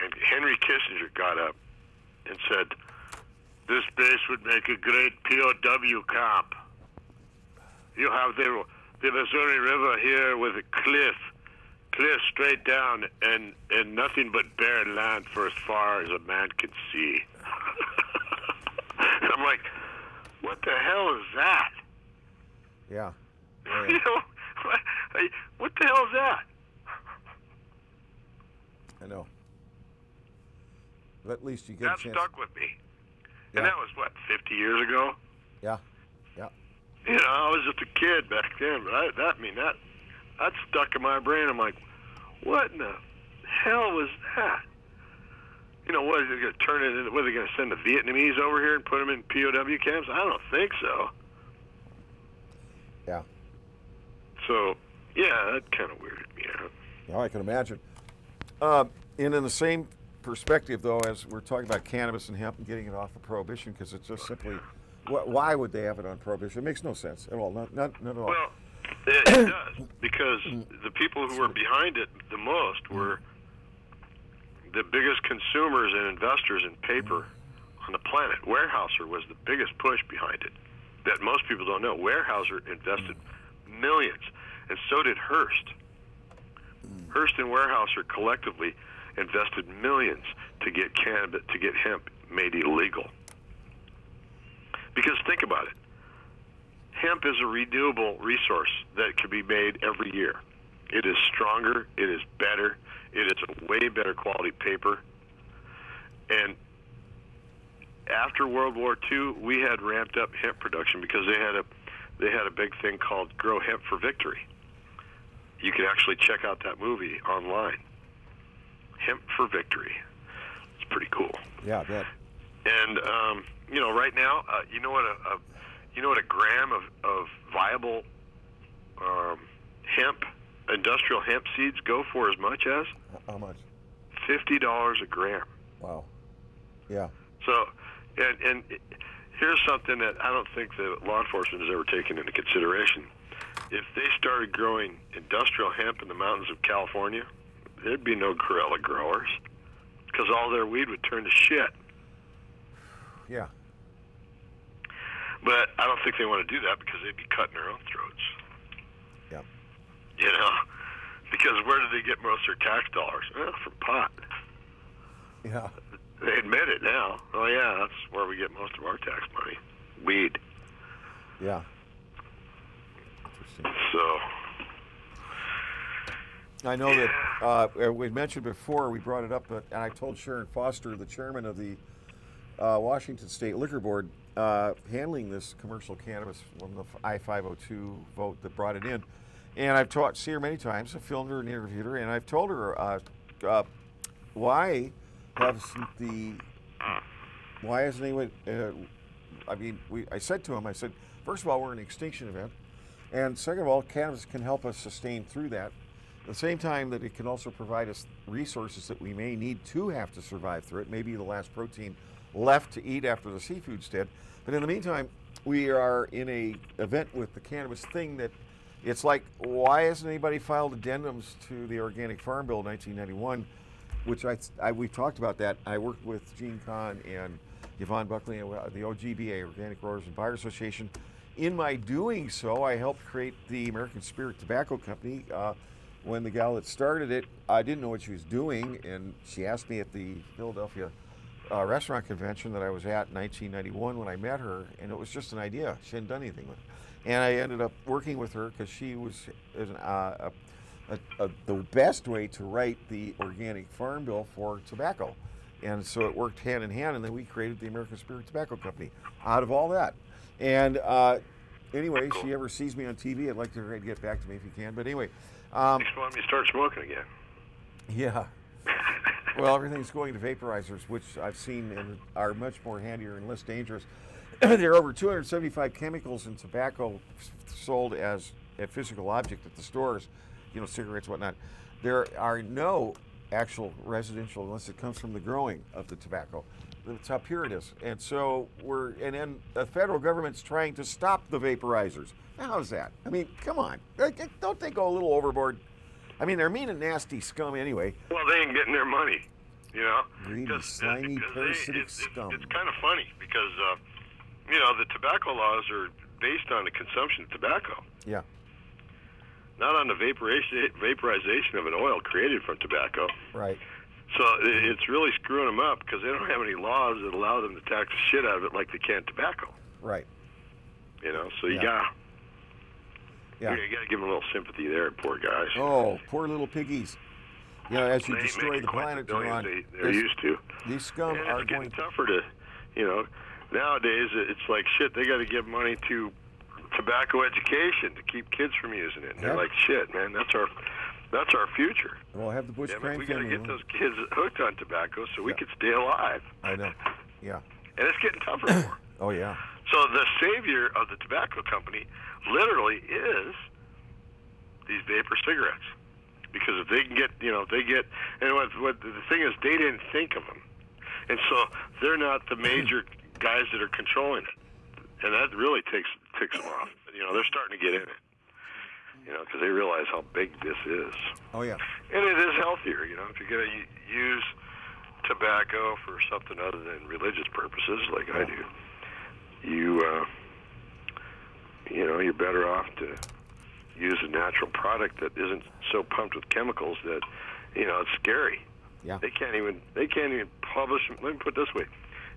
Speaker 1: and Henry Kissinger got up and said, "This base would make a great POW camp. You have the Missouri River here with a cliff straight down, and nothing but barren land for as far as a man can see." I'm like, what the hell is that?
Speaker 2: Yeah.
Speaker 1: You know, what the hell is that?
Speaker 2: I know. But at least you get a chance.
Speaker 1: That stuck with me. And that was, what, 50 years ago?
Speaker 2: Yeah. Yeah.
Speaker 1: You know, I was just a kid back then, but that stuck in my brain. I'm like, what in the hell was that? You know, what, is it going to turn it into, what, are they going to send the Vietnamese over here and put them in POW camps? I don't think so.
Speaker 2: Yeah.
Speaker 1: So, yeah, that kind of weirded me out.
Speaker 2: Oh, I can imagine. And in the same perspective, though, as we're talking about cannabis and hemp and getting it off of prohibition, because it's just simply, why would they have it on prohibition? It makes no sense at all. Not at all.
Speaker 1: Well, it does, because the people who were behind it the most were the biggest consumers and investors in paper on the planet. Weyerhaeuser was the biggest push behind it that most people don't know. Weyerhaeuser invested millions, and so did Hearst. Hearst and Weyerhaeuser collectively invested millions to get cannabis, to get hemp made illegal. Because think about it. Hemp is a renewable resource that can be made every year. It is stronger, it is better, it is a way better quality paper. And after World War II, we had ramped up hemp production because they had a big thing called Grow Hemp for Victory. You can actually check out that movie online. Hemp for Victory. pretty cool.
Speaker 2: Yeah, I bet.
Speaker 1: And right now, you know what a gram of viable industrial hemp seeds go for as much as?
Speaker 2: How much?
Speaker 1: $50 a gram.
Speaker 2: Wow. Yeah.
Speaker 1: So, and here's something that I don't think the law enforcement has ever taken into consideration. If they started growing industrial hemp in the mountains of California, there'd be no guerrilla growers because all their weed would turn to shit.
Speaker 2: Yeah.
Speaker 1: But I don't think they want to do that because they'd be cutting their own throats.
Speaker 2: Yeah.
Speaker 1: Because where do they get most of their tax dollars? Well, from pot.
Speaker 2: Yeah.
Speaker 1: They admit it now. Oh, yeah, that's where we get most of our tax money. Weed.
Speaker 2: Yeah. Interesting.
Speaker 1: So.
Speaker 2: I know that we mentioned before, we brought it up, and I told Sharon Foster, the chairman of the Washington State Liquor Board, handling this commercial cannabis from the I-502 vote that brought it in. And I've seen her many times, I filmed her and interviewed her, and I've told her, why hasn't anyone, I said to him, I said, first of all, we're an extinction event, and second of all, cannabis can help us sustain through that. At the same time that it can also provide us resources that we may need to have to survive through it, maybe the last protein left to eat after the seafood's dead. But in the meantime, we are in a event with the cannabis thing that it's like, why hasn't anybody filed addendums to the Organic Farm Bill 1991, which we've talked about that. I worked with Gene Kahn and Yvonne Buckley and the OGBA, Organic Growers and Buyers Association. In my doing so, I helped create the American Spirit Tobacco Company. When the gal that started it, I didn't know what she was doing, and she asked me at the Philadelphia restaurant convention that I was at in 1991 when I met her, and it was just an idea. She hadn't done anything with it. And I ended up working with her because she was the best way to write the Organic Farm Bill for tobacco. And so it worked hand in hand, and then we created the American Spirit Tobacco Company out of all that. And anyway, if she ever sees me on TV, I'd like her to get back to me if you can. But anyway.
Speaker 1: Next one, you start smoking again.
Speaker 2: Yeah. Well, everything's going to vaporizers, which I've seen are much more handier and less dangerous. There are over 275 chemicals in tobacco sold as a physical object at the stores, cigarettes, whatnot. There are no actual residential, unless it comes from the growing of the tobacco. That's how pure it is. And so and then the federal government's trying to stop the vaporizers. How's that? I mean, come on. Don't they go a little overboard? I mean, they're mean and nasty scum anyway.
Speaker 1: Well, they ain't getting their money,
Speaker 2: Greedy, slimy, parasitic scum.
Speaker 1: It's kind of funny because, the tobacco laws are based on the consumption of tobacco.
Speaker 2: Yeah.
Speaker 1: Not on the vaporization of an oil created from tobacco.
Speaker 2: Right.
Speaker 1: So it's really screwing them up because they don't have any laws that allow them to tax the shit out of it like they can tobacco.
Speaker 2: Right.
Speaker 1: So you got
Speaker 2: to
Speaker 1: give them a little sympathy there, poor guys.
Speaker 2: Oh, poor little piggies. As you destroy the planet you're on.
Speaker 1: They're used to.
Speaker 2: These scum are
Speaker 1: getting tougher to, nowadays it's like shit, they got to give money to tobacco education to keep kids from using it. And they're like, shit, man, that's our future.
Speaker 2: Well, have the Bush crime
Speaker 1: we got to
Speaker 2: family.
Speaker 1: get those kids hooked on tobacco so we could stay alive.
Speaker 2: I know. Yeah.
Speaker 1: And it's getting tougher for them.
Speaker 2: Oh, yeah.
Speaker 1: So the savior of the tobacco company literally is these vapor cigarettes. Because if they can get, and what the thing is, they didn't think of them. And so they're not the major guys that are controlling it. And that really ticks them off. They're starting to get in it. Because they realize how big this is.
Speaker 2: Oh, yeah.
Speaker 1: And it is healthier, if you're going to use tobacco for something other than religious purposes, like I do, you're better off to use a natural product that isn't so pumped with chemicals that, it's scary.
Speaker 2: Yeah.
Speaker 1: They can't even publish. Let me put it this way: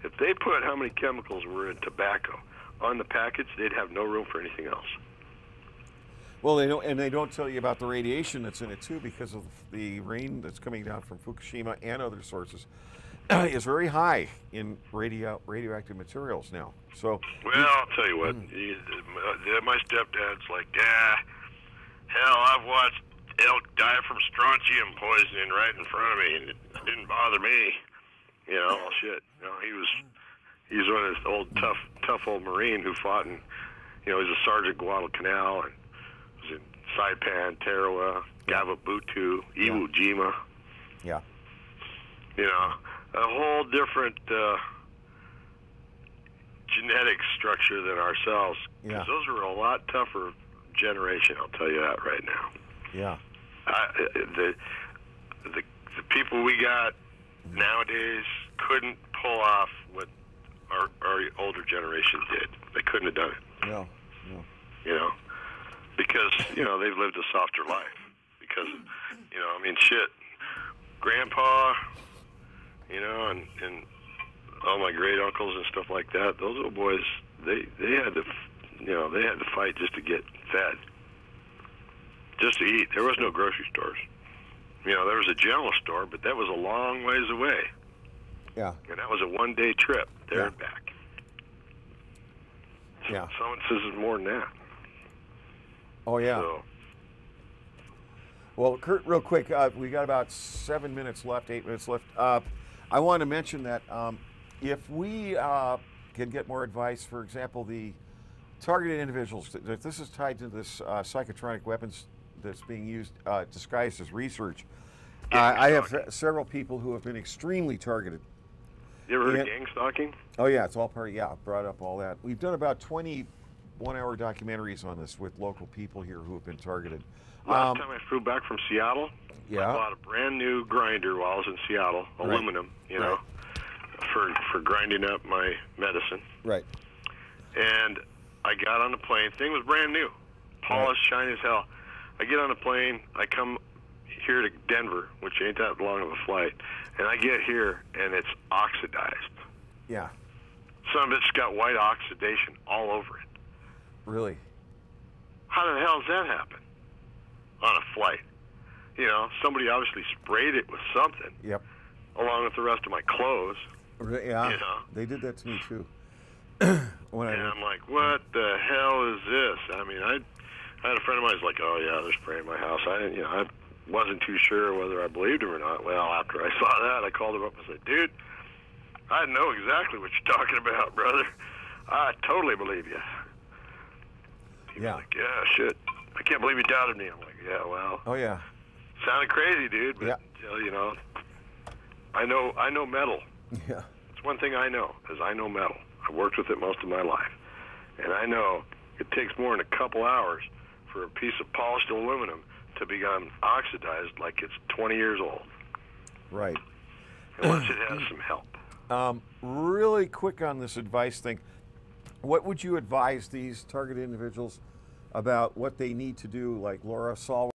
Speaker 1: if they put how many chemicals were in tobacco on the package, they'd have no room for anything else.
Speaker 2: Well, they don't tell you about the radiation that's in it too, because of the rain that's coming down from Fukushima and other sources. Is very high in radioactive materials now. So.
Speaker 1: Well, I'll tell you what. My stepdad's like, hell, I've watched elk die from strontium poisoning right in front of me, and it didn't bother me. You know, all shit. You know, he's one of this old tough old Marine who fought in, you know, he was a sergeant Guadalcanal and was in Saipan, Tarawa, Gavabutu, Iwo Jima.
Speaker 2: Yeah.
Speaker 1: You know, a whole different genetic structure than ourselves. Because those were a lot tougher generation, I'll tell you that right now.
Speaker 2: Yeah.
Speaker 1: The people we got nowadays couldn't pull off what our older generation did. They couldn't have done it.
Speaker 2: No.
Speaker 1: You know, because, you know, they've lived a softer life. Because, you know, I mean, shit, Grandpa, you know, and all my great uncles and stuff like that, those little boys, they had to, you know, they had to fight just to get fed, just to eat. There was no grocery stores. You know, there was a general store, but that was a long ways away.
Speaker 2: Yeah.
Speaker 1: And that was a one-day trip there and back.
Speaker 2: Yeah.
Speaker 1: Someone says it's more than that.
Speaker 2: Oh, yeah.
Speaker 1: So,
Speaker 2: well, Kurt, real quick, we got about 7 minutes left, 8 minutes left. I want to mention that if we can get more advice, for example, the targeted individuals, if this is tied to this psychotronic weapons that's being used disguised as research, I have several people who have been extremely targeted.
Speaker 1: You ever heard of gang stalking?
Speaker 2: Oh, yeah, it's all part of, brought up all that. We've done about 20 one-hour documentaries on this with local people here who have been targeted.
Speaker 1: Last time I flew back from Seattle, I bought a brand new grinder while I was in Seattle, aluminum, you know, for grinding up my medicine.
Speaker 2: Right.
Speaker 1: And I got on the plane. Thing was brand new, polished, shiny as hell. I get on the plane. I come here to Denver, which ain't that long of a flight, and I get here and it's oxidized.
Speaker 2: Yeah.
Speaker 1: Some of it's got white oxidation all over it.
Speaker 2: Really?
Speaker 1: How the hell does that happen on a flight? You know, somebody obviously sprayed it with something. Yep. Along with the rest of my clothes.
Speaker 2: Yeah.
Speaker 1: You know?
Speaker 2: They did that to me too.
Speaker 1: And I'm like, what the hell is this? I mean, I had a friend of mine who's like, oh yeah, they're spraying my house. I wasn't too sure whether I believed him or not. Well, after I saw that, I called him up and said, dude, I know exactly what you're talking about, brother. I totally believe you. He was like, yeah, shit. I can't believe you doubted me. I'm like, yeah, well.
Speaker 2: Oh, yeah.
Speaker 1: Sounded crazy, dude, but, you know, I know metal.
Speaker 2: Yeah.
Speaker 1: It's one thing I know, is I know metal. I've worked with it most of my life. And I know it takes more than a couple hours for a piece of polished aluminum to become oxidized like it's 20 years old.
Speaker 2: Right.
Speaker 1: Unless it has some help.
Speaker 2: Really quick on this advice thing. What would you advise these targeted individuals about what they need to do? Like Laura Saul